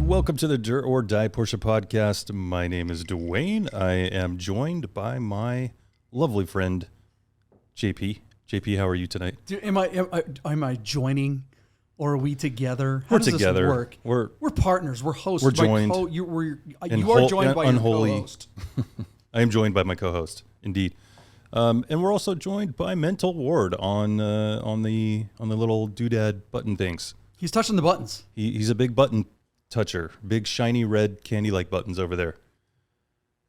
welcome to the Dirt or Die Porsche Podcast. My name is Duane. I am joined by my lovely friend, JP. JP, how are you tonight? Dude, am I joining, or are we together? We're together. This work? We're partners. We're hosts. We're joined. You are joined by your co-host. I am joined by my co-host, indeed. And we're also joined by Mental Ward on the little doodad button things. He's touching the buttons. He's a big button toucher, big shiny red candy-like buttons over there.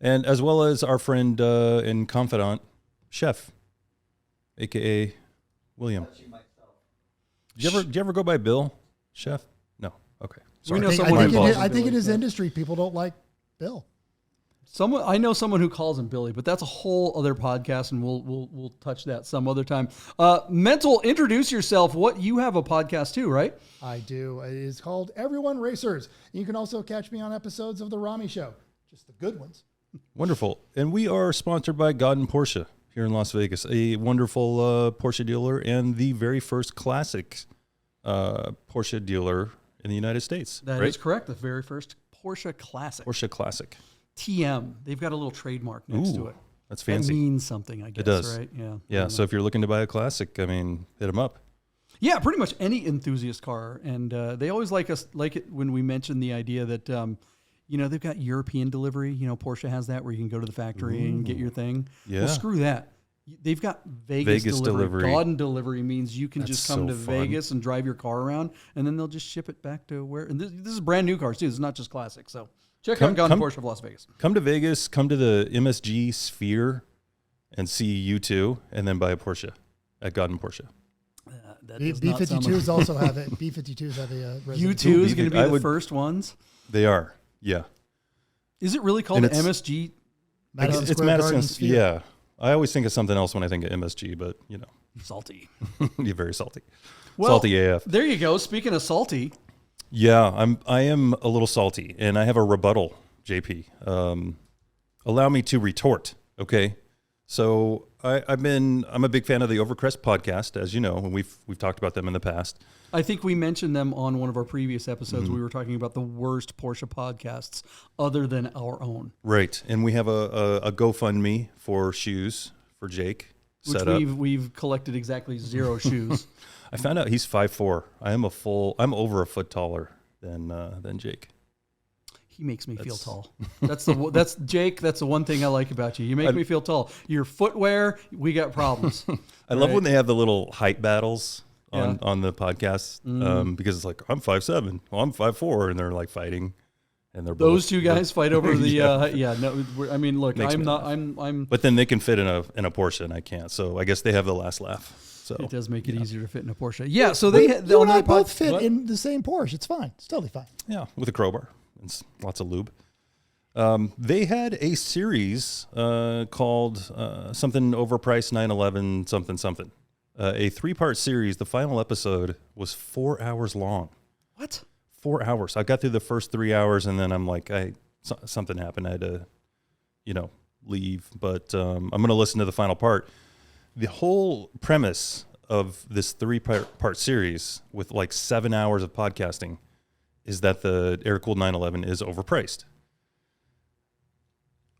And as well as our friend and confidant, Chef, a.k.a. William. Did you ever go by Bill, Chef? No. Okay. Sorry. I think in his industry, people don't like Bill. I know someone who calls him Billy, but that's a whole other podcast, and we'll touch that some other time. Mental, introduce yourself. You have a podcast too, right? I do. It is called Everyone Racers. You can also catch me on episodes of The Rami Show, just the good ones. Wonderful. And we are sponsored by Die Porsche here in Las Vegas, a wonderful Porsche dealer and the very first classic Porsche dealer in the United States. That is correct. The very first Porsche Classic. Porsche Classic. TM. They've got a little trademark next to it. That's fancy. That means something, I guess. It does. Right? Yeah. Yeah. So if you're looking to buy a classic, I mean, hit them up. Yeah, pretty much any enthusiast car, and they always like it when we mention the idea that they've got European delivery. Porsche has that where you can go to the factory and get your thing. Yeah. Well, screw that. They've got Vegas delivery. Gauden delivery means you can just come to Vegas and drive your car around, and then they'll just ship it back to where. And this is brand new cars too. This is not just classic. So check out Gauden Porsche of Las Vegas. Come to Vegas. Come to the MSG Sphere, and see U2, and then buy a Porsche at Gauden Porsche. B-52s also have it. B-52s have a U2 is going to be the first ones. They are. Yeah. Is it really called MSG? It's Madison. Yeah. I always think of something else when I think of MSG, but salty. You're very salty. Well, salty AF. There you go. Speaking of salty. Yeah, I am a little salty, and I have a rebuttal, JP. Allow me to retort, okay? So I'm a big fan of the Over-crest Podcast, as you know, and we've talked about them in the past. I think we mentioned them on one of our previous episodes. Mm-hmm. We were talking about the worst Porsche podcasts other than our own. Right, and we have a GoFundMe for shoes for Jake. Which we've collected exactly 0 shoes. I found out he's 5'4". I'm over a foot taller than Jake. He makes me feel tall. That's Jake. That's the one thing I like about you. You make me feel tall. Your footwear, we got problems. I love when they have the little height battles on the podcast because it's like I'm 5'7", well I'm 5'4", and they're like fighting, and those two guys fight over the I mean, look, I'm. But then they can fit in a Porsche, and I can't. So I guess they have the last laugh. So it does make it easier to fit in a Porsche. Yeah. So you and I both fit in the same Porsche. It's fine. It's totally fine. Yeah, with a crowbar. It's lots of lube. They had a series called something Overpriced 911 something. A 3-part series. The final episode was 4 hours long. What? 4 hours. I got through the first 3 hours, and then I'm like, something happened. I had to, leave. But I'm going to listen to the final part. The whole premise of this 3-part series with like 7 hours of podcasting is that the air-cooled 911 is overpriced.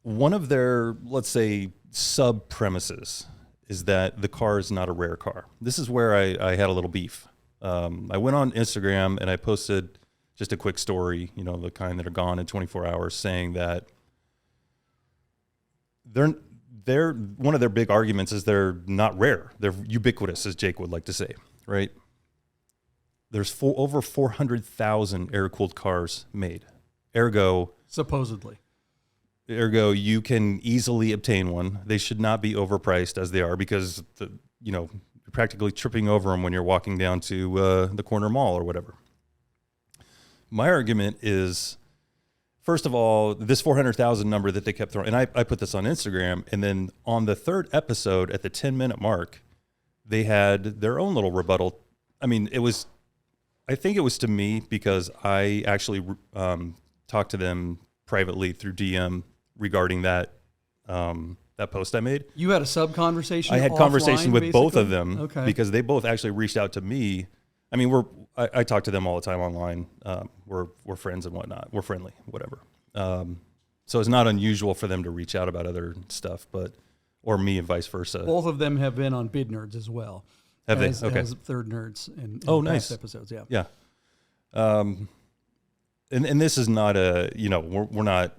One of their, let's say, sub-premises is that the car is not a rare car. This is where I had a little beef. I went on Instagram and I posted just a quick story, the kind that are gone in 24 hours, saying that they're one of their big arguments is they're not rare. They're ubiquitous, as Jake would like to say, right? There's over 400,000 air-cooled cars made. Supposedly. Ergo, you can easily obtain one. They should not be overpriced as they are because, you're practically tripping over them when you're walking down to the corner mall or whatever. My argument is, first of all, this 400,000 number that they kept throwing, and I put this on Instagram, and then on the 3rd episode at the 10-minute mark, they had their own little rebuttal. I mean, I think it was to me because I actually talked to them privately through DM regarding that post I made. You had a sub conversation. I had conversation with both of them okay. because they both actually reached out to me I mean, I talk to them all the time online. We're friends and whatnot. We're friendly, whatever. So it's not unusual for them to reach out about other stuff, or me and vice versa. Both of them have been on Bid Nerds as well. Have they? Okay. As third nerds in nice past episodes. Yeah. Yeah. And this is not we're not.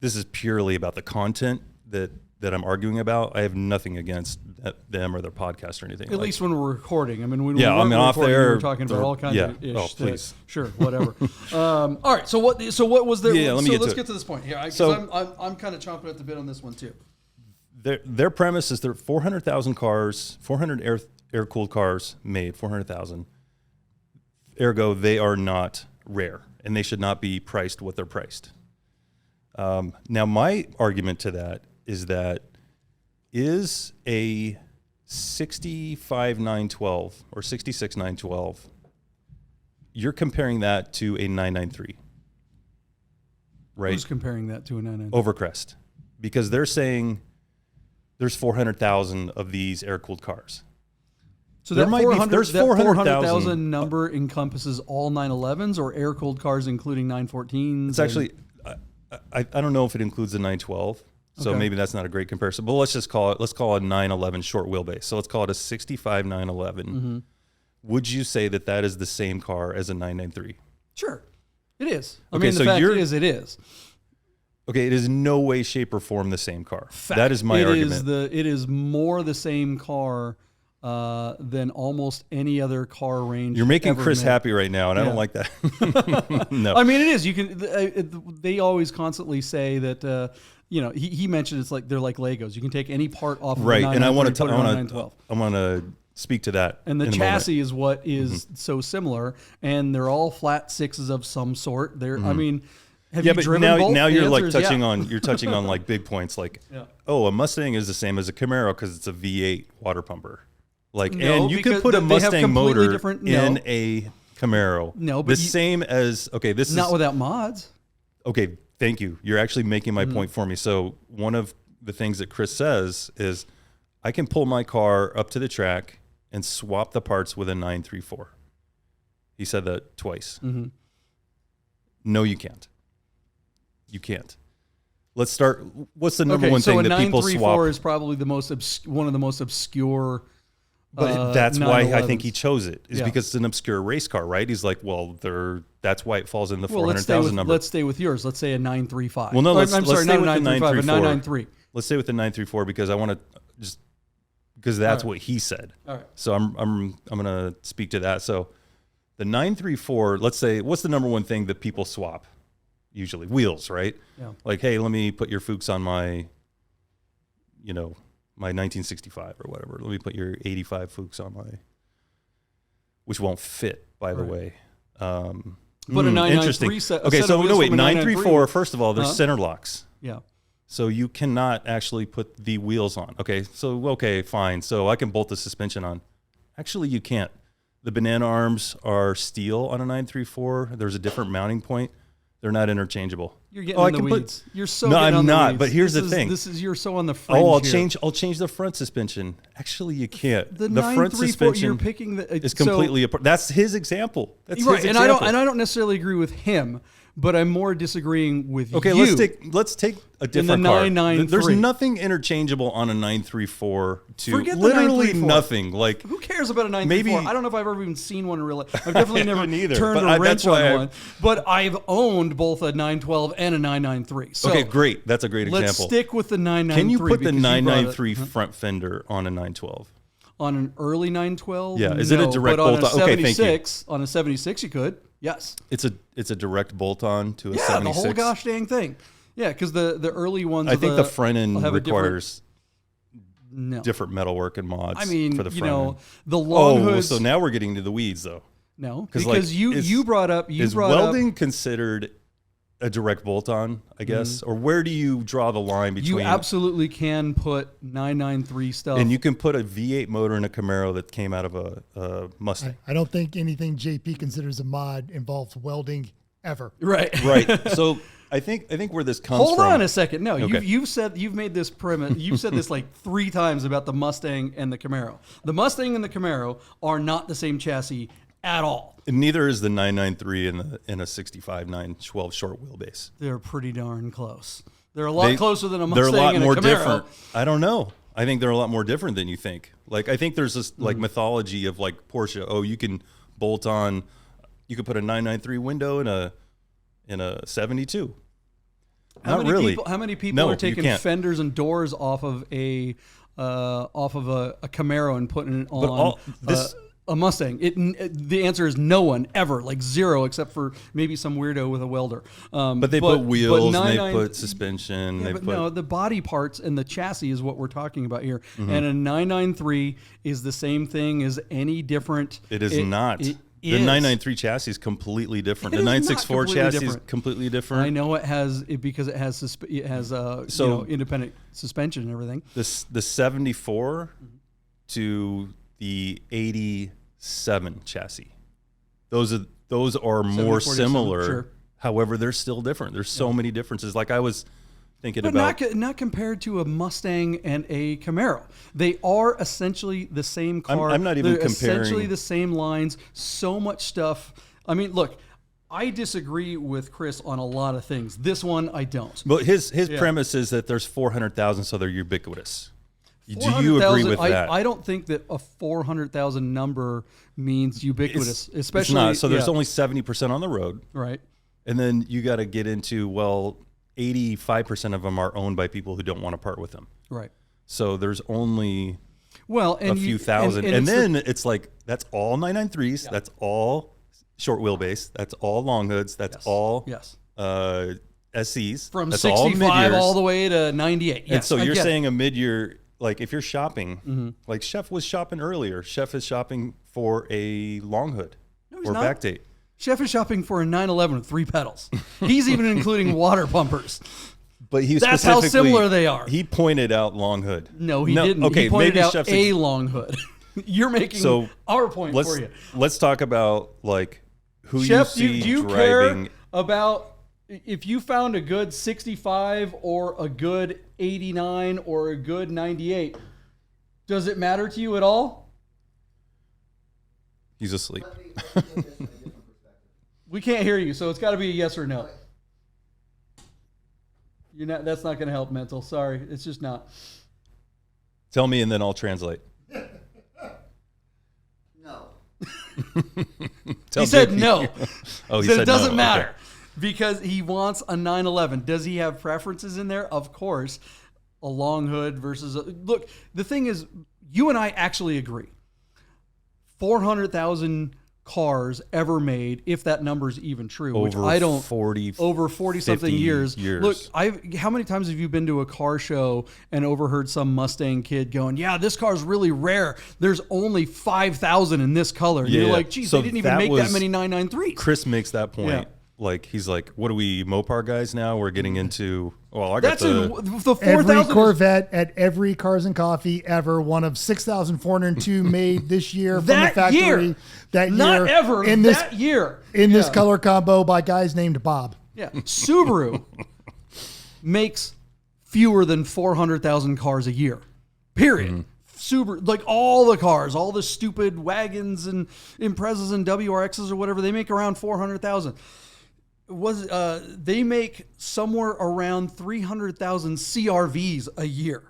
This is purely about the content that I'm arguing about. I have nothing against them or their podcast or anything. At least when we're recording. I mean, when off there, we're talking about all kinds of ish. Oh, please. Sure, whatever. All right. So what was there? Yeah, let's get to this point here. I'm kind of chomping at the bit on this one too. Their premise is there are 400,000 cars, 400 air-cooled cars made, 400,000. Ergo, they are not rare, and they should not be priced what they're priced. Now, my argument to that is a 65,912 or 66,912, you're comparing that to a 993, right? Who's comparing that to a 993? Over-crest, because they're saying there's 400,000 of these air-cooled cars. So there's 400,000 number encompasses all 911s or air-cooled cars, including 914s? It's actually, I don't know if it includes the 912. So maybe that's not a great comparison, but let's call it a 911 short wheelbase. So let's call it a 65 911. Mm-hmm. Would you say that is the same car as a 993? Sure, it is. I mean, the fact is, it is. Okay, it is no way, shape, or form the same car. That is my argument. It is more the same car than almost any other car range. You're making Kris happy right now, and I don't like that. No, I mean it is. You can. They always constantly say that. He mentioned they're like Legos. You can take any part off of right, the and I want to. I want to speak to that. And the chassis is what is so similar, and they're all flat sixes of some sort. They're. I mean. Have you driven both? Now you're like touching on like big points like a Mustang is the same as a Camaro because it's a V8 water pumper. Like and you can put a Mustang motor in a Camaro. No, but same as this is not without mods. Okay, thank you. You're actually making my point for me. So one of the things that Kris says is I can pull my car up to the track and swap the parts with a 934. He said that twice. Mm-hmm. No, you can't. You can't. Let's start. What's the number one thing that people swap? So a 934 is probably one of the most obscure. But that's why I think he chose it, because it's an obscure race car, right? He's like, well, that's why it falls in the 400,000 number. Let's stay with yours. Let's say a 935. Well, no, I'm sorry, not a 935, a 993. Let's stay with the 934 because I want to because that's what he said. All right. So I'm going to speak to that. So the 934, let's say, what's the number one thing that people swap? Usually wheels, right? Yeah. Like, hey, let me put your Fuchs on my, my 1965 or whatever. Let me put your 85 Fuchs on my, which won't fit, by the way. But a 993 set. Okay, so no, wait, 934. First of all, there's center locks. Yeah. So you cannot actually put the wheels on. Okay, fine. So I can bolt the suspension on. Actually, you can't. The banana arms are steel on a 934. There's a different mounting point. They're not interchangeable. You're getting in the weeds. You're so no, I'm not. But here's the thing. You're so on the fringe. I'll change the front suspension. Actually, you can't. The front suspension you're picking is completely apart. That's his example. That's right. His example. And I don't necessarily agree with him, but I'm more disagreeing with you. Okay, let's take a different car. There's nothing interchangeable on a 934 to Forget literally the 934. Nothing. Like who cares about a 934? I don't know if I've ever even seen one in real life. I've definitely never turned a wrench on one. But I've owned both a 912 and a 993. So okay, great. That's a great example. Let's stick with the 993. Can you put the 993 front fender on a 912? On an early 912? Yeah. Is it a direct bolt-on? Okay, thank you. On a 76, you could. Yes. It's a direct bolt-on to a 76. Yeah, the whole gosh dang thing. Yeah, because the early ones. I think the front end requires different metalwork and mods. I mean, for the front end. the long hoods. So now we're getting to the weeds, though. No, because you brought up. Is welding considered a direct bolt-on, I guess? Or where do you draw the line between... You absolutely can put 993 stuff. And you can put a V8 motor in a Camaro that came out of a Mustang. I don't think anything JP considers a mod involves welding ever. Right. Right. So I think where this comes Hold from. on a second. No, Okay. you've made this premise. You've said this like 3 times about the Mustang and the Camaro. The Mustang and the Camaro are not the same chassis at all. And neither is the 993 and a 65 912 short wheelbase. They're pretty darn close. They're a lot closer than a Mustang They're a lot and more a Camaro. different. I don't know. I think they're a lot more different than you think. Like I think there's this like mythology of like Porsche. Oh, you can bolt on. You could put a 993 window in a 72. Not really. How many people are taking fenders and doors off of a Camaro and putting it on a Mustang? The answer is no one ever, like 0, except for maybe some weirdo with a welder. But they put wheels and they put suspension. Yeah, no, the body parts and the chassis is what we're talking about here. And a 993 is the same thing as any different. It is not. The 993 chassis is completely different. The 964 chassis is completely different. I know it has because it has independent suspension and everything. The 74 to the 87 chassis. Those are more similar. Sure. However, they're still different. There's so many differences. Like I was thinking but about, not compared to a Mustang and a Camaro. They are essentially the same car. I'm not even They're comparing. Essentially the same lines. So much stuff. I mean, look, I disagree with Kris on a lot of things. This one, I don't. But his premise is that there's 400,000, so they're ubiquitous. Do you agree with that? I don't think that a 400,000 number means ubiquitous, especially. It's not. So there's only 70% on the road. Right. And then you got to get into, 85% of them are owned by people who don't want to part with them. Right. So there's only a few thousand. And then it's like, that's all 993s. Yeah. That's all short wheelbase. That's all long hoods. That's all SCs. From that's 65 all the way to 98. Yes, and so you're saying a mid-year, like if you're shopping, like Chef was shopping earlier. Chef is shopping for a long hood or backdate. Chef is shopping for a 911 with 3 pedals. He's even including water pumpers. But that's how similar they are. He pointed out long hood. No, he didn't. Okay, he pointed out a long hood. You're making our point for you. Let's talk about like who Chef, you see do you driving. Care about if you found a good 65 or a good 89 or a good 98? Does it matter to you at all? He's asleep. We can't hear you, so it's got to be a yes or no. You're not. That's not going to help, mental. Sorry, it's just not. Tell me, and then I'll translate. No. He said no. Oh, he said said it doesn't no. matter Okay. because he wants a 911. Does he have preferences in there? Of course, a long hood versus look. The thing is, you and I actually agree. 400,000 cars ever made, if that number is even true, which I don't. Over 40 something years. Look, how many times have you been to a car show and overheard some Mustang kid going, "Yeah, this car's really rare. There's only 5,000 in this color." And you're like, "Geez, they didn't even make that many 993s." Chris makes that point. Yeah. Like he's like, "What are we Mopar guys now? We're getting into." Well, I got the 4,000. Every Corvette at every Cars and Coffee ever, one of 6,402 made this year from the factory. Not ever. In this year. In this color combo by guys named Bob. Yeah. Subaru makes fewer than 400,000 cars a year. Period. Subaru, like all the cars, all the stupid wagons and Imprezas and WRXs or whatever, they make around 400,000. They make somewhere around 300,000 CRVs a year.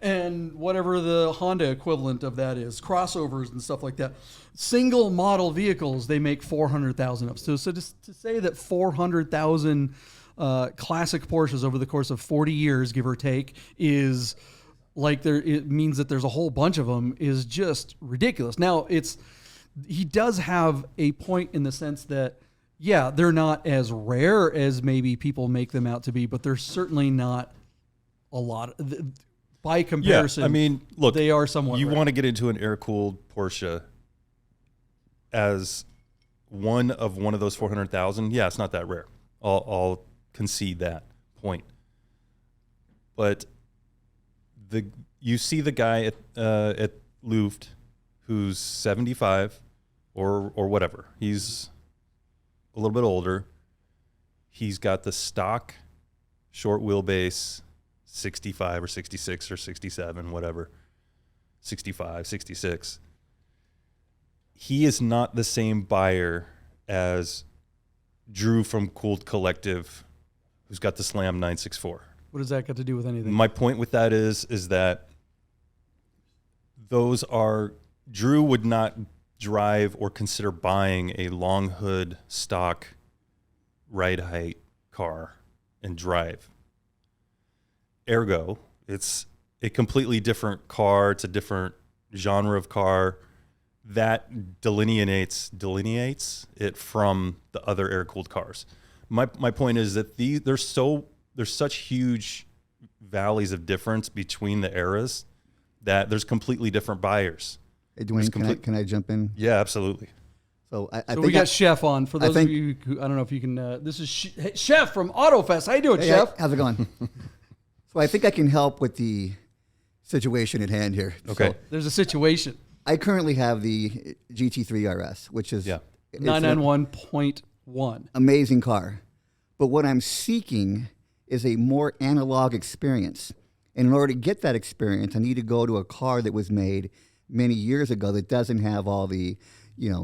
And whatever the Honda equivalent of that is, crossovers and stuff like that. Single model vehicles, they make 400,000 of. So to say that 400,000 classic Porsches over the course of 40 years, give or take, is like it means that there's a whole bunch of them is just ridiculous. Now, he does have a point in the sense that, yeah, they're not as rare as maybe people make them out to be, but they're certainly not a lot. By comparison, yeah, I mean, look, they are somewhat You rare. want to get into an air-cooled Porsche as one of those 400,000. Yeah, it's not that rare. I'll concede that point. But you see the guy at Luft who's 75 or whatever. He's a little bit older. he's got the stock short wheelbase 65 or 66 or 67, whatever, 65, 66. He is not the same buyer as Drew from Cooled Collective, who's got the Slam 964. What does that got to do with anything? My point with that is that Drew would not drive or consider buying a long hood stock ride height car and drive. Ergo, it's a completely different car. It's a different genre of car that delineates it from the other air-cooled cars. My point is that there's such huge valleys of difference between the eras that there's completely different buyers. Hey, Duane, can I jump in? Yeah, absolutely. So I so think we got Chef on. For those of you who, I don't know if you can, this is Chef from AutoFest. How you doing, Chef? How's it going? So I think I can help with the situation at hand here. Okay. So there's a situation. I currently have the GT3 RS, which is 991.1. Amazing car. But what I'm seeking is a more analog experience. And in order to get that experience, I need to go to a car that was made many years ago that doesn't have all the,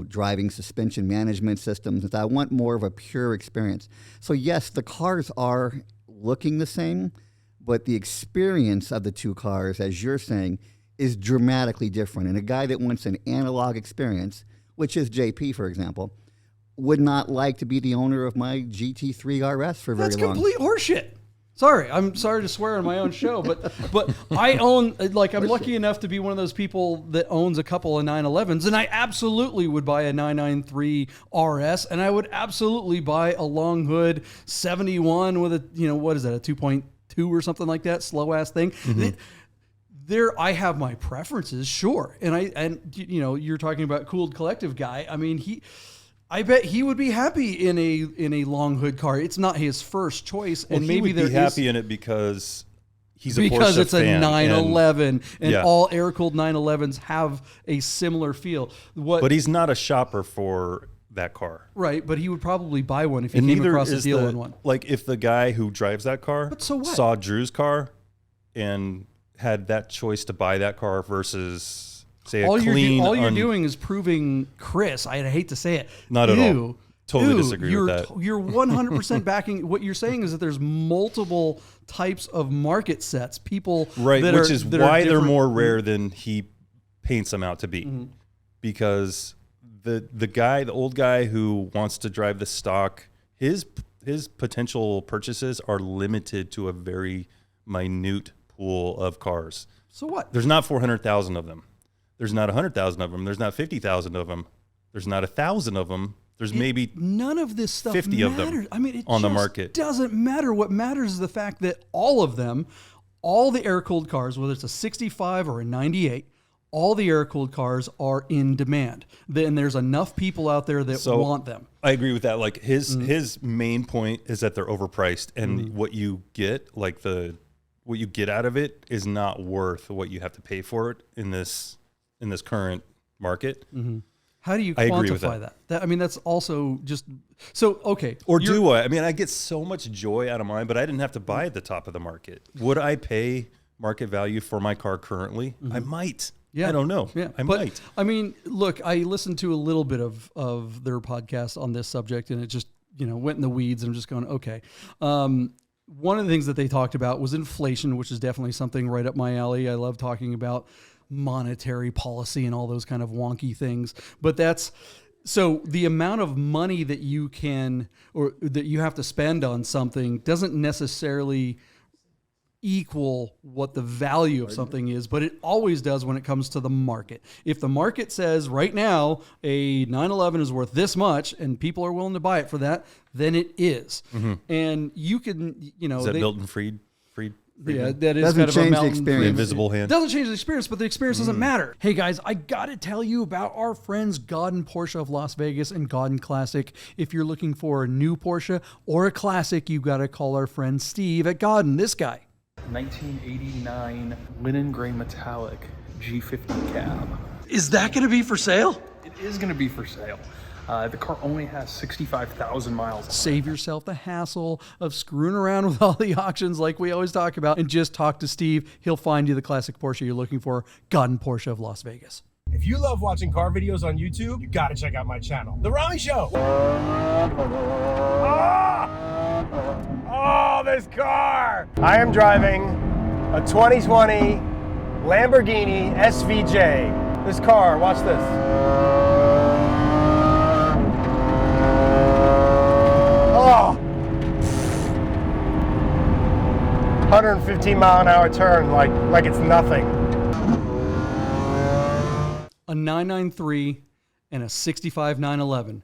driving suspension management systems. I want more of a pure experience. So yes, the cars are looking the same, but the experience of the two cars, as you're saying, is dramatically different. And a guy that wants an analog experience, which is JP, for example, would not like to be the owner of my GT3 RS for very long. That's complete horseshit. Sorry, I'm sorry to swear on my own show, but I own, I'm lucky enough to be one of those people that owns a couple of 911s, and I absolutely would buy a 993 RS, and I would absolutely buy a long hood 71 with a, what is that, a 2.2 or something like that, slow ass thing. Mm-hmm. I have my preferences, sure, and you're talking about Cooled Collective guy. I mean, I bet he would be happy in a long hood car. It's not his first choice, and maybe he would be happy in it because he's a Porsche because it's fan a 911, and all air-cooled 911s have a similar feel. But he's not a shopper for that car, right? But he would probably buy one if he came across a deal in one. Like if the guy who drives that car saw Drew's car and had that choice to buy that car versus. All you're doing is proving Kris. I hate to say it. Not at all. Totally disagree with that. You're 100% backing. What you're saying is that there's multiple types of market sets. People, right? Which is why they're more rare than he paints them out to be. Mm-hmm. Because the old guy who wants to drive the stock, his potential purchases are limited to a very minute pool of cars. So what? There's not 400,000 of them. There's not 100,000 of them. There's not 50,000 of them. There's not 1,000 of them. There's maybe none of this stuff 50 matters. of them I mean, it on just the market. Doesn't matter. What matters is the fact that all of them, all the air-cooled cars, whether it's a 65 or a 98, all the air-cooled cars are in demand. Then there's enough people out there that want them. I agree with that. Like his main point is that they're overpriced, and what you get, what you get out of it, is not worth what you have to pay for it in this current market. Mm-hmm. How do you quantify that? I mean, that's also just so okay. Or do I? I mean, I get so much joy out of mine, but I didn't have to buy at the top of the market. Would I pay market value for my car currently? Mm-hmm. I might. Yeah. I don't know. Yeah. I might. I mean, look, I listened to a little bit of their podcast on this subject, and it just went in the weeds. I'm just going, okay. One of the things that they talked about was inflation, which is definitely something right up my alley. I love talking about monetary policy and all those kind of wonky things. But so the amount of money that you can or that you have to spend on something doesn't necessarily equal what the value of something is, but it always does when it comes to the market. If the market says right now a 911 is worth this much and people are willing to buy it for that, then it is. Mm-hmm. And you can, is that Milton Fried? Yeah, that is doesn't kind of change a mountain, the experience. The invisible hand. Doesn't change the experience, but the experience doesn't matter. Hey guys, I gotta tell you about our friends Godden Porsche of Las Vegas and Godden Classic. If you're looking for a new Porsche or a classic, you gotta call our friend Steve at Godden. This guy. 1989 linen gray metallic G50 cab. Is that gonna be for sale? It is gonna be for sale. The car only has 65,000 miles on it. Save yourself the hassle of screwing around with all the auctions like we always talk about, and just talk to Steve. He'll find you the classic Porsche you're looking for. God and Porsche of Las Vegas. If you love watching car videos on YouTube, you gotta check out my channel, The Rami Show. Oh, this car! I am driving a 2020 Lamborghini SVJ. This car, watch this. Oh! 115 mile an hour turn like it's nothing. A 993 and a 65 911.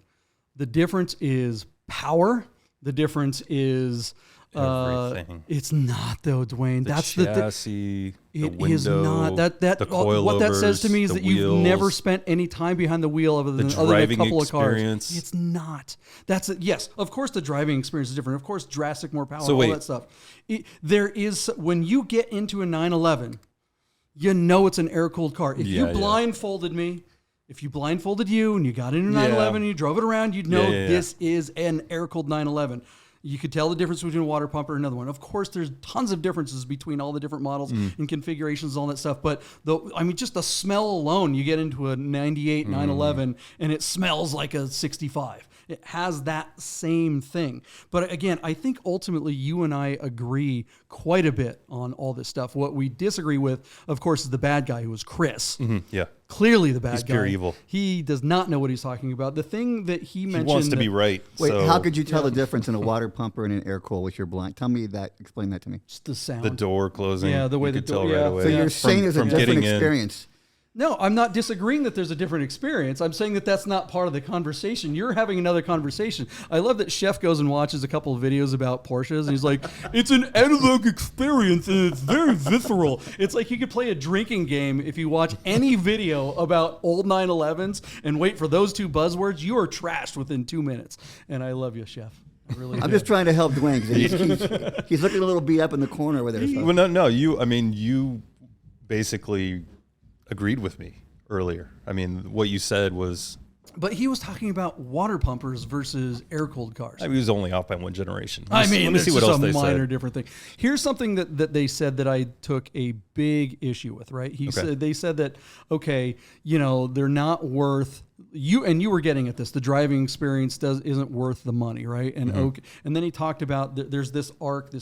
The difference is power. The difference is everything. It's not though, Duane. That's the chassis. It the window, is not. That the coilovers, what that says to me is that you've never spent any time behind the wheel other than a couple of cars. It's not. That's it. Yes, of course the driving experience is different. Of course, drastic more power, all that stuff. There is, when you get into a 911, you know it's an air-cooled car. If you blindfolded me, if you blindfolded you and you got into a 911 and you drove it around, you'd know this is an air-cooled 911. You could tell the difference between a water pump or another one. Of course, there's tons of differences between all the different models and configurations and all that stuff. But just the smell alone, you get into a 98 911 and it smells like a 65. It has that same thing. But again, I think ultimately you and I agree quite a bit on all this stuff. What we disagree with, of course, is the bad guy who was Kris. Yeah. Clearly the bad guy. He's pure evil. He does not know what he's talking about. The thing that he mentioned... He wants to be right. Wait, how could you tell the difference in a water pumper and an air cool with your blind? Tell me that. Explain that to me. Just the sound. The door closing. Yeah, the way the door... Right away. So you're saying there's a different experience. No, I'm not disagreeing that there's a different experience. I'm saying that that's not part of the conversation. You're having another conversation. I love that Chef goes and watches a couple of videos about Porsches, and he's like, it's an analog experience, and it's very visceral. It's like you could play a drinking game if you watch any video about old 911s and wait for those two buzzwords. You are trashed within 2 minutes. And I love you, Chef. I'm just trying to help Duane because he's looking a little beat up in the corner over there. So. Well, no, you basically agreed with me earlier. I mean, what you said was... But he was talking about water pumpers versus air-cooled cars. I mean, he was only off by one generation. Let me see what else they said. It's just a minor different thing. Here's something that they said that I took a big issue with, right? They said that, okay, they're not worth... You were getting at this. The driving experience isn't worth the money, right? And and then he talked about there's this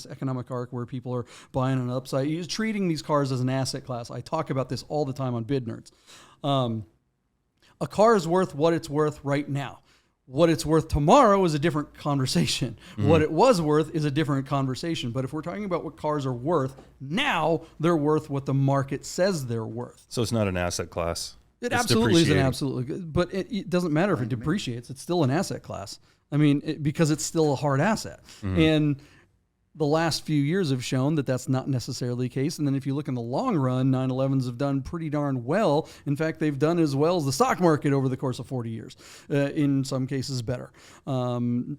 economic arc where people are buying an upside. He's treating these cars as an asset class. I talk about this all the time on Bid Nerds. A car is worth what it's worth right now. What it's worth tomorrow is a different conversation. What it was worth is a different conversation. But if we're talking about what cars are worth now, they're worth what the market says they're worth. So it's not an asset class. It absolutely is an absolutely, but it doesn't matter if it depreciates. It's still an asset class. I mean, because it's still a hard asset. And the last few years have shown that that's not necessarily the case. And then if you look in the long run, 911s have done pretty darn well. In fact, they've done as well as the stock market over the course of 40 years. In some cases, better.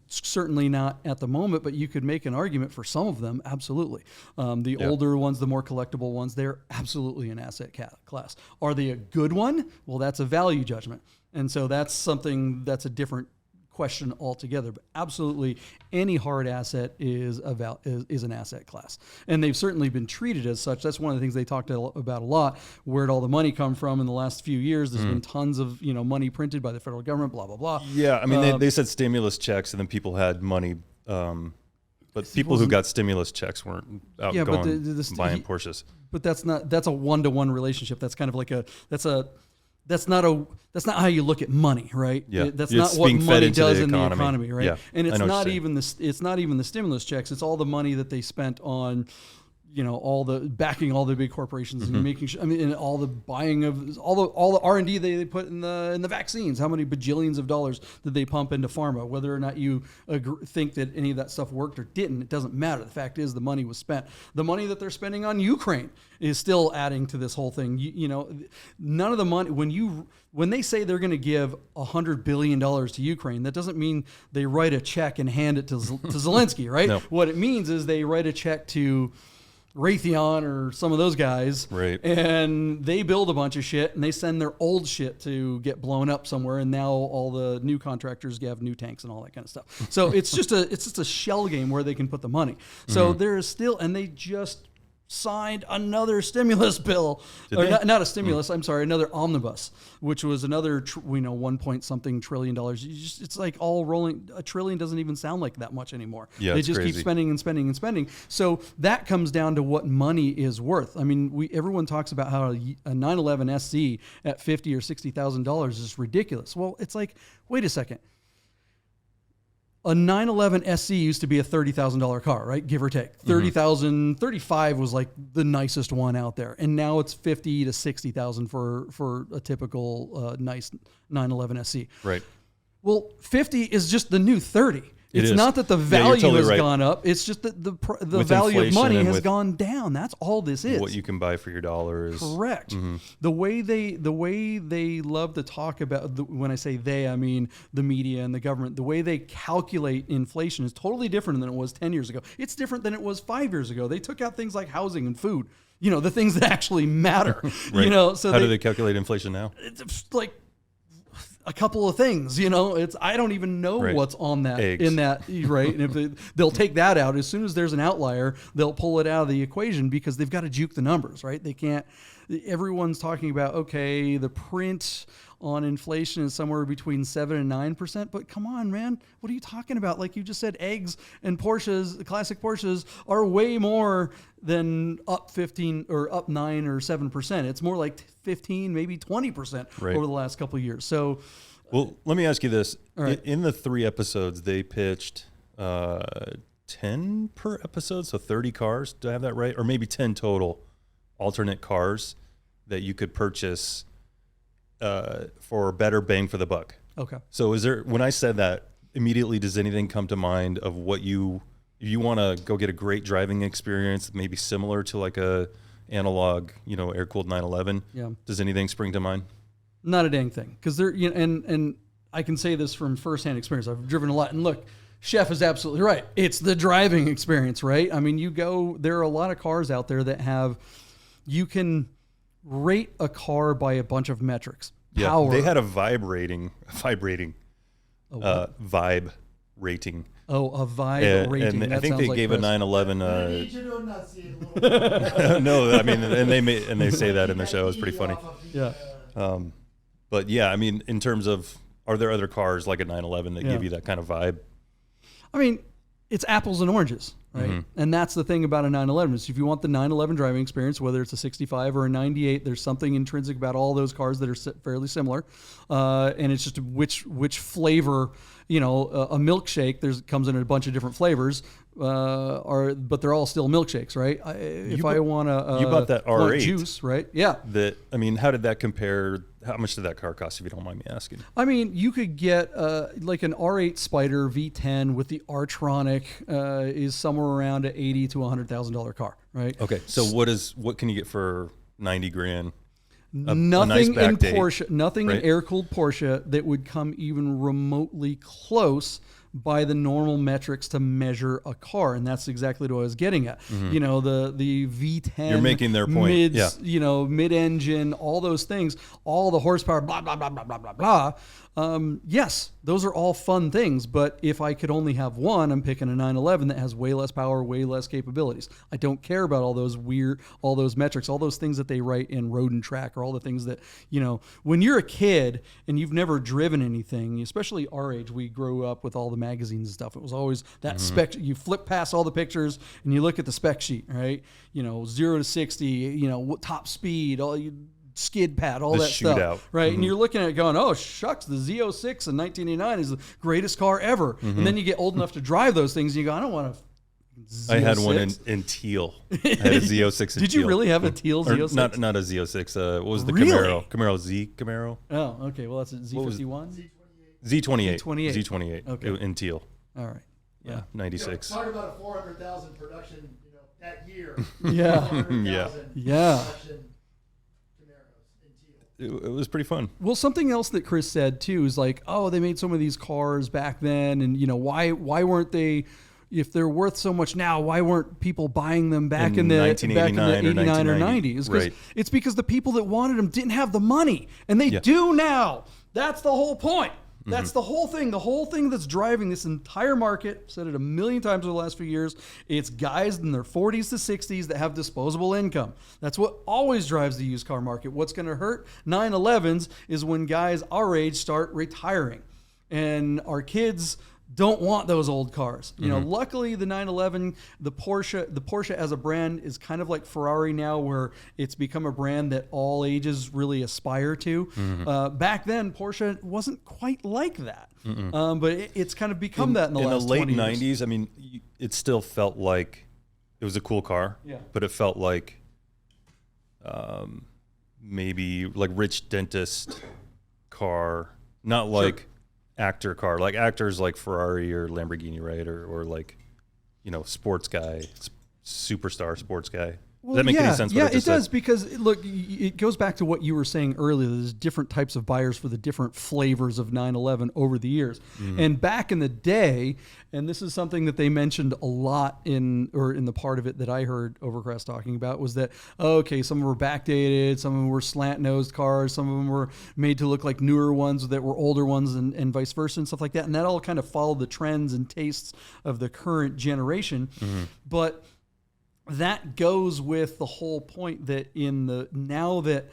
Certainly not at the moment, but you could make an argument for some of them, absolutely. The older ones, the more collectible ones, they're absolutely an asset class. Are they a good one? Well, that's a value judgment. And so that's something that's a different question altogether, but absolutely any hard asset is an asset class, and they've certainly been treated as such. That's one of the things they talked about a lot. Where'd all the money come from in the last few years? There's been tons of money printed by the federal government, blah blah blah. Yeah, I mean they said stimulus checks, and then people had money. But people who got stimulus checks weren't out going buying Porsches. But that's a one-to-one relationship. That's kind of like that's not how you look at money, right? Yeah. That's not what money does in the economy, right? Yeah. And it's not even the stimulus checks. It's all the money that they spent on, all the backing all the big corporations and making sure. I mean, and all the buying of all the R&D they put in the vaccines. How many bajillions of dollars did they pump into pharma? Whether or not you think that any of that stuff worked or didn't, it doesn't matter. The fact is, the money was spent. The money that they're spending on Ukraine is still adding to this whole thing. None of the money when they say they're going to give $100 billion to Ukraine, that doesn't mean they write a check and hand it to Zelensky, right? No. What it means is they write a check to Raytheon or some of those guys. Right. And they build a bunch of shit and they send their old shit to get blown up somewhere. And now all the new contractors have new tanks and all that kind of stuff. So it's just a shell game where they can put the money. So there is still, and they just signed another stimulus bill, not a stimulus. I'm sorry, another omnibus, which was another 1 point something trillion dollars. It's like all rolling. $1 trillion doesn't even sound like that much anymore. Yeah, they just keep spending and spending and spending. So that comes down to what money is worth. I mean, everyone talks about how a 911 SC at $50,000 or $60,000 is ridiculous. Well, it's like, wait a second. A 911 SC used to be a $30,000 car, right? Give or take. 30,000, 35 was like the nicest one out there. And now it's 50 to 60,000 for a typical nice 911 SC. Right. Well, 50 is just the new 30. It's not that the value has gone up. It's just that the value of money has gone down. That's all this is. What you can buy for your dollars. Correct. Mm-hmm. The way they love to talk about, when I say they, I mean the media and the government, the way they calculate inflation is totally different than it was 10 years ago. It's different than it was 5 years ago. They took out things like housing and food, the things that actually matter. Right. So how do they calculate inflation now? It's like a couple of things, I don't even know what's on that in that, right? And if they'll take that out as soon as there's an outlier, they'll pull it out of the equation because they've got to juke the numbers, right? They can't. Everyone's talking about, okay, the print on inflation is somewhere between 7 and 9%, but come on, man, what are you talking about? Like you just said, eggs and Porsches, classic Porsches, are way more than up 15 or up 9 or 7%. It's more like 15, maybe 20% over the last couple of years. So, well, let me ask you this: in the 3 episodes, they pitched 10 per episode, so 30 cars. Do I have that right? Or maybe 10 total alternate cars that you could purchase for better bang for the buck. Okay. So when I said that, immediately does anything come to mind of what you want to go get a great driving experience, maybe similar to like a analog, air-cooled 911? Yeah. Does anything spring to mind? Not a dang thing. Because and I can say this from firsthand experience. I've driven a lot, and look, Chef is absolutely right. It's the driving experience, right? I mean, there are a lot of cars out there that you can rate a car by a bunch of metrics. Yeah, Power. They had a vibe rating. Oh, a vibe rating. And I think they gave a 911. No, I mean, and they say that in their show. It's pretty funny. Yeah. But yeah, I mean, in terms of, are there other cars like a 911 that give you that kind of vibe? I mean, it's apples and oranges, right? Mm-hmm. And that's the thing about a 911 is if you want the 911 driving experience, whether it's a 65 or a 98, there's something intrinsic about all those cars that are fairly similar. And it's just which flavor, a milkshake, comes in a bunch of different flavors, but they're all still milkshakes, right? If I want you bought that R8 juice, right? Yeah. How did that compare? How much did that car cost, if you don't mind me asking? I mean, you could get like an R8 Spider V10 with the Artronic is somewhere around an $80,000 to $100,000 car, right? Okay, so what can you get for $90,000? Nothing in Porsche, nothing in air-cooled Porsche that would come even remotely close by the normal metrics to measure a car, and that's exactly what I was getting at. Mm-hmm. The V10. You're making their point. Mid-engine, all those things, all the horsepower, blah blah blah blah blah blah blah. Yes, those are all fun things, but if I could only have one, I'm picking a 911 that has way less power, way less capabilities. I don't care about all those metrics, all those things that they write in Road and Track, or all the things that, when you're a kid and you've never driven anything, especially our age, we grew up with all the magazines and stuff. It was always that spec. You flip past all the pictures and you look at the spec sheet, right? 0 to 60, top speed, all you skid pad, all that stuff, right? Mm-hmm. And you're looking at it going, oh, shucks, the Z06 in 1989 is the greatest car ever. Mm-hmm. And then you get old enough to drive those things and you go, I don't want to. I had one in teal. I had a Z06 in teal. Did you really have a teal Z06? Not a Z06. What was the Camaro? Camaro Z Camaro? Oh, okay. Well, that's a Z51? Z28. Z28. Okay. In teal. All right. Yeah. 96. Talk about a 400,000 production, that year. Yeah. Yeah. It was pretty fun. Well, something else that Kris said too is like, oh, they made some of these cars back then, and why weren't they if they're worth so much now, why weren't people buying them back in the 89 or 90s? It's because the people that wanted them didn't have the money, and they do now. That's the whole point. That's the whole thing. The whole thing that's driving this entire market, said it a million times over the last few years, it's guys in their 40s to 60s that have disposable income. That's what always drives the used car market. What's going to hurt 911s is when guys our age start retiring. And our kids don't want those old cars. You know, luckily the 911, the Porsche as a brand is kind of like Ferrari now, where it's become a brand that all ages really aspire to. Back then, Porsche wasn't quite like that. But it's kind of become that in the last 20 years. In the late 90s, I mean, it still felt like it was a cool car, but it felt like maybe like rich dentist car, not like actor car, like actors like Ferrari or Lamborghini, right? Or like, you know, sports guy, superstar sports guy. Does that make any sense? Yeah, it does, because look, it goes back to what you were saying earlier. There's different types of buyers for the different flavors of 911 over the years. And back in the day, and this is something that they mentioned a lot in the part of it that I heard Overcrest talking about, was that, okay, some of them were backdated, some of them were slant-nosed cars, some of them were made to look like newer ones that were older ones, and vice versa and stuff like that. And that all kind of followed the trends and tastes of the current generation. But that goes with the whole point that now that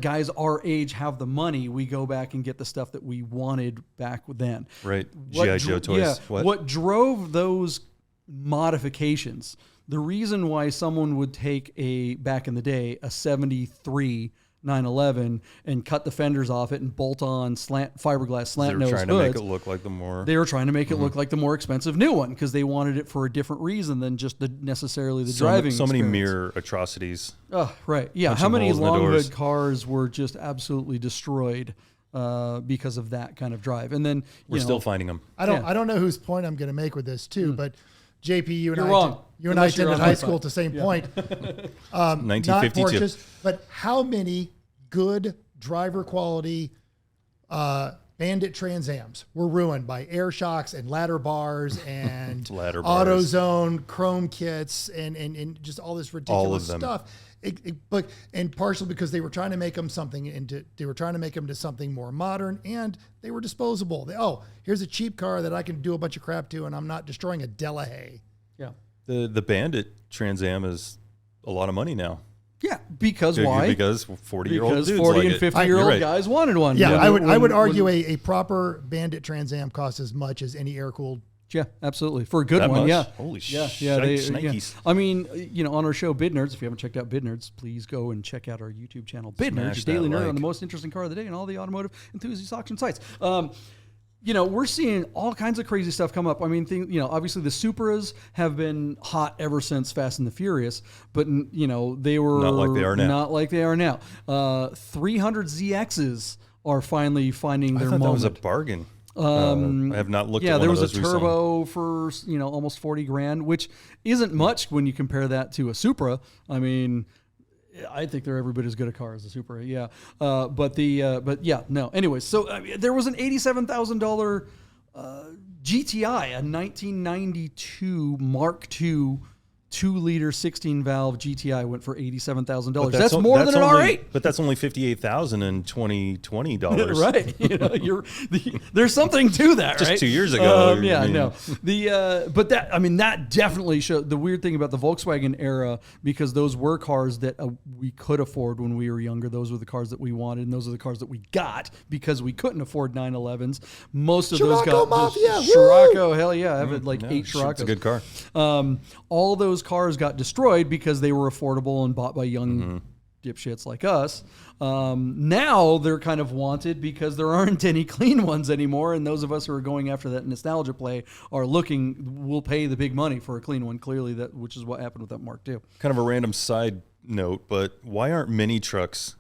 guys our age have the money, we go back and get the stuff that we wanted back then. Right. G.I. Joe toys. Yeah, what drove those modifications, the reason why someone would take back in the day, a 73 911 and cut the fenders off it and bolt on fiberglass slant nose hoods. They were trying to make it look like the more... They were trying to make it look like the more expensive new one, because they wanted it for a different reason than just necessarily the driving experience. So many mere atrocities. Oh, right. Yeah. How many long hood cars were just absolutely destroyed because of that kind of drive? And then we're still finding them. I don't know whose point I'm going to make with this too, but JP, you and I attended high school at the same point. 1952. Not Porsches, but how many good driver quality Bandit Trans Ams were ruined by air shocks and ladder bars and AutoZone chrome kits and just all this ridiculous stuff. And partially because they were trying to make them into something more modern, and they were disposable. Here's a cheap car that I can do a bunch of crap to, and I'm not destroying a Delahaye. Yeah. The Bandit Trans Am is a lot of money now. Yeah, because why? Because 40-year-old dudes 40 and 50-year-old guys wanted one. Yeah, I would argue a proper Bandit Trans Am costs as much as any air-cooled. Yeah, absolutely. For a good one, yeah. Holy shit. Yeah. I mean, on our show, Bid Nerds, if you haven't checked out Bid Nerds, please go and check out our YouTube channel, Bid Nerds, Daily Nerd on the most interesting car of the day and all the automotive enthusiast auction sites. We're seeing all kinds of crazy stuff come up. I mean, obviously the Supras have been hot ever since Fast and the Furious, but they were not like they are now. 300 ZXs are finally finding their moment. That was a bargain. I have not looked at one of those recently. Yeah, there was a turbo for almost $40,000, which isn't much when you compare that to a Supra. I mean, I think they're every bit as good a car as a Supra. Yeah, no. Anyways, so there was an $87,000 GTI, a 1992 Mark II 2-liter 16-valve GTI went for $87,000. That's more than an R8. But that's only $58,000 in 2020 dollars. Right. There's something to that, Just right? 2 years ago. But that definitely showed the weird thing about the Volkswagen era, because those were cars that we could afford when we were younger. Those were the cars that we wanted, and those are the cars that we got because we couldn't afford 911s. Most of those got Mafia, Scirocco. Hell yeah, I have 8 Sciroccos. It's a good car. All those cars got destroyed because they were affordable and bought by young dipshits like us. Now they're kind of wanted because there aren't any clean ones anymore, and those of us who are going after that nostalgia play will pay the big money for a clean one, clearly, which is what happened with that Mark II. Kind of a random side note, but why aren't mini trucks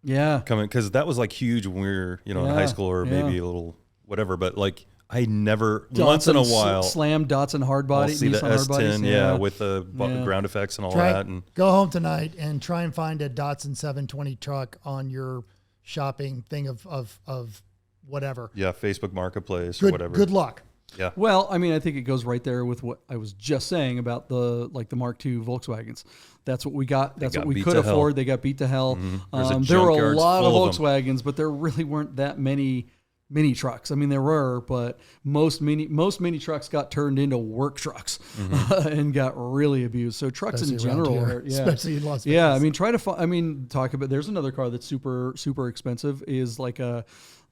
coming? Because that was like huge when we were in high school, or maybe a little whatever, but like I never, once in a while, slam Datsun hardbody. I'll see the S10, with the ground effects and all that. And go home tonight and try and find a Datsun 720 truck on your shopping thing of whatever. Yeah, Facebook Marketplace or whatever. Good luck. Yeah. Well, I mean, I think it goes right there with what I was just saying about the Mark II Volkswagens. That's what we got. That's what we could afford. They got beat to hell. Mm-hmm. There were a lot of Volkswagens, but there really weren't that many mini trucks. I mean, there were, but most mini trucks got turned into work trucks and got really abused. So trucks especially in general, especially in Las Vegas. Yeah, I mean, talk about. There's another car that's super expensive. Is like a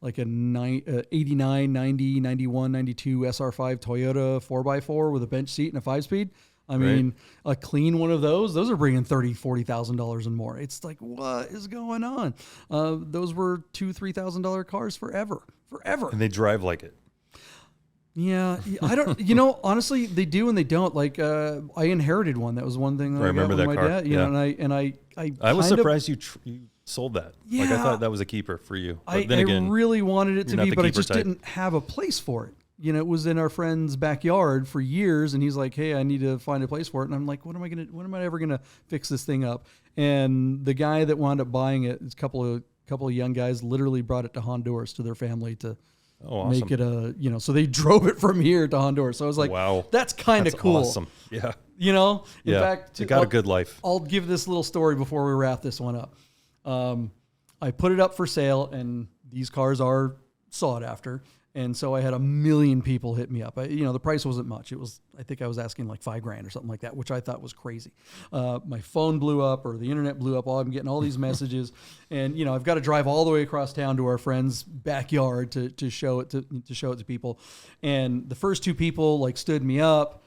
89, 90, 91, 92 SR5 Toyota 4x4 with a bench seat and a 5-speed. I mean, a clean one of those are bringing $30,000, $40,000 and more. It's like, what is going on? Those were $2,000-$3,000 cars forever. And they drive like it. Yeah, I don't. Honestly, they do and they don't. Like, I inherited one. That was one thing that I remember that my car. Dad. I was surprised you sold that. Yeah, I thought that was a keeper for you. But then again, I really wanted it to be, but I just didn't have a place for it. It was in our friend's backyard for years, and he's like, "Hey, I need to find a place for it." And I'm like, "When am I ever gonna fix this thing up?" And the guy that wound up buying it, a couple of young guys, literally brought it to Honduras to their family to make it so they drove it from here to Honduras. So I was like, "Wow, that's kind of cool." Awesome. Yeah. In fact, it got a good life. I'll give this little story before we wrap this one up. I put it up for sale, and these cars are sought after. And so I had 1 million people hit me up. The price wasn't much. I think I was asking like $5,000 or something like that, which I thought was crazy. My phone blew up, or the internet blew up. I'm getting all these messages, and I've got to drive all the way across town to our friend's backyard to show it to people. And the first 2 people stood me up.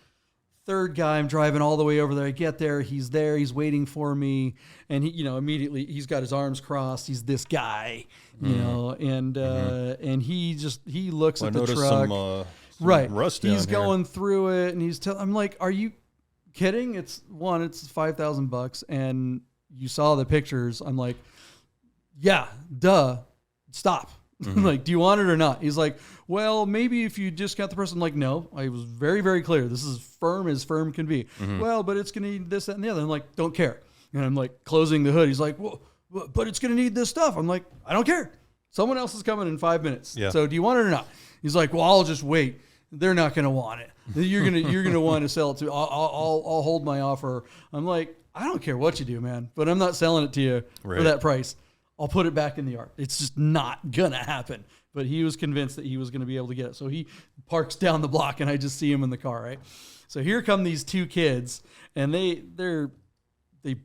Third guy, I'm driving all the way over there. I get there. He's waiting for me. And he, immediately he's got his arms crossed. He's this guy, and he looks at the truck. Some rust down he's going through it, and he's I'm like, are you kidding? It's $5,000, and you saw the pictures. I'm like, yeah, duh, stop. Like, do you want it or not? He's like, well, maybe if you just got the person. I'm like, no, I was very, very clear. This is firm as firm can be. Well, but it's going to need this, that, and the other. I'm like, don't care. And I'm like closing the hood. He's like, well, but it's going to need this stuff. I'm like, I don't care. Someone else is coming in 5 minutes. Yeah. So do you want it or not? He's like, well, I'll just wait. They're not going to want it. You're going to want to sell it to. I'll hold my offer. I'm like, I don't care what you do, man, but I'm not selling it to you for that price. I'll put it back in the yard. It's just not going to happen. But he was convinced that he was going to be able to get it. So he parks down the block, and I just see him in the car, right? So here come these 2 kids, and they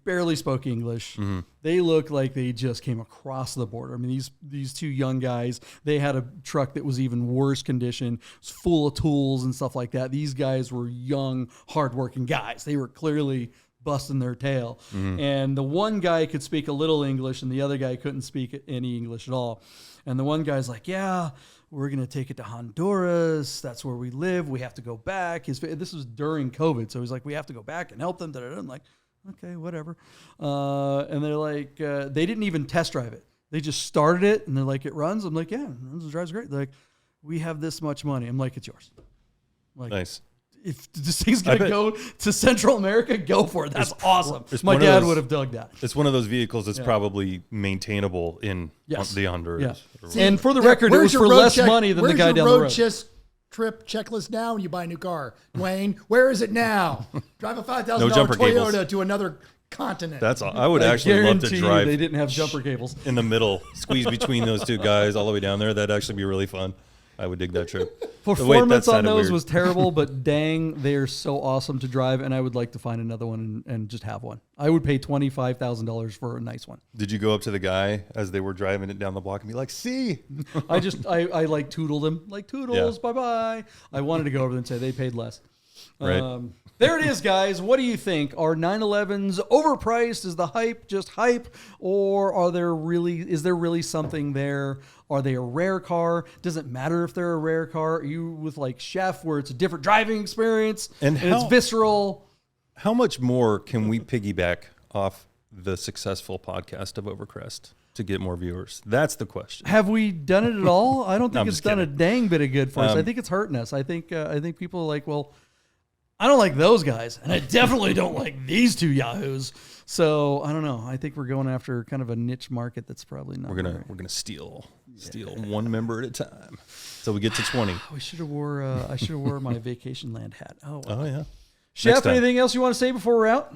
barely spoke English. They look like they just came across the border. I mean, these 2 young guys, they had a truck that was even worse condition. It was full of tools and stuff like that. These guys were young, hardworking guys. They were clearly busting their tail. And the one guy could speak a little English, and the other guy couldn't speak any English at all. And the one guy's like, yeah, we're going to take it to Honduras. That's where we live. We have to go back. This was during COVID. So he's like, we have to go back and help them. I'm like, okay, whatever. And they're like, they didn't even test drive it. They just started it, and they're like, it runs. I'm like, yeah, it runs, it drives great. They're like, we have this much money. I'm like, it's yours. I'm like, nice. If this thing's going to go to Central America, go for it. That's awesome. My dad would have dug that. It's one of those vehicles that's probably maintainable in the Honduras. Yeah. And for the record, it was for less money than the guy down the road. Where's your road trip checklist now when you buy a new car? Dwayne, where is it now? Drive a $5,000 Toyota to another continent. That's all. I would actually love to drive. They didn't have jumper cables. In the middle, squeeze between those 2 guys all the way down there. That'd actually be really fun. I would dig that trip. Performance on those was terrible, but dang, they're so awesome to drive, and I would like to find another one and just have one. I would pay $25,000 for a nice one. Did you go up to the guy as they were driving it down the block and be like, see? I tootled him. Like, toodles, bye-bye. I wanted to go over there and say they paid less. Right. There it is, guys. What do you think? Are 911s overpriced? Is the hype just hype? Or is there really something there? Are they a rare car? Does it matter if they're a rare car? Are you with like Chef, where it's a different driving experience and it's visceral? How much more can we piggyback off the successful podcast of Overcrest to get more viewers? That's the question. Have we done it at all? I don't think it's done a dang bit of good for us. I think it's hurting us. I think people are like, well, I don't like those guys, and I definitely don't like these two yahoos. So I don't know. I think we're going after kind of a niche market that's probably not. We're gonna steal one member at a time, so we get to 20. We should have wore. I should have wore my vacation land hat. Oh yeah. Chef, anything else you want to say before we're out?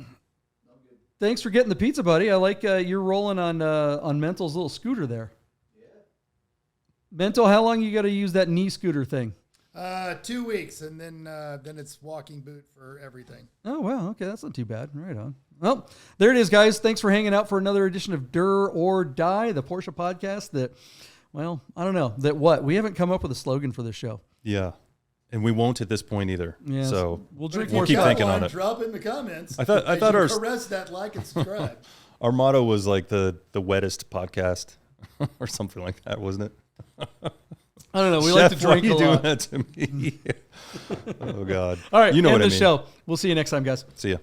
Thanks for getting the pizza, buddy. I like you're rolling on Mental's little scooter there. Yeah. Mental, how long you got to use that knee scooter thing? 2 weeks, and then it's walking boot for everything. Oh, wow. Okay, that's not too bad. Right on. Well, there it is, guys. Thanks for hanging out for another edition of Dur or Die, the Porsche podcast that, well, I don't know. We haven't come up with a slogan for this show. Yeah. And we won't at this point either. Yeah, so we'll drink more. We'll keep thinking on it. Drop in the comments. I thought our arrest that, like, and subscribe. Our motto was like the wettest podcast or something like that, wasn't it? I don't know. We Chef, like to drink why are you a doing lot. that to me? Oh God! All right, you know end what I the mean. show. We'll see you next time, guys. See ya.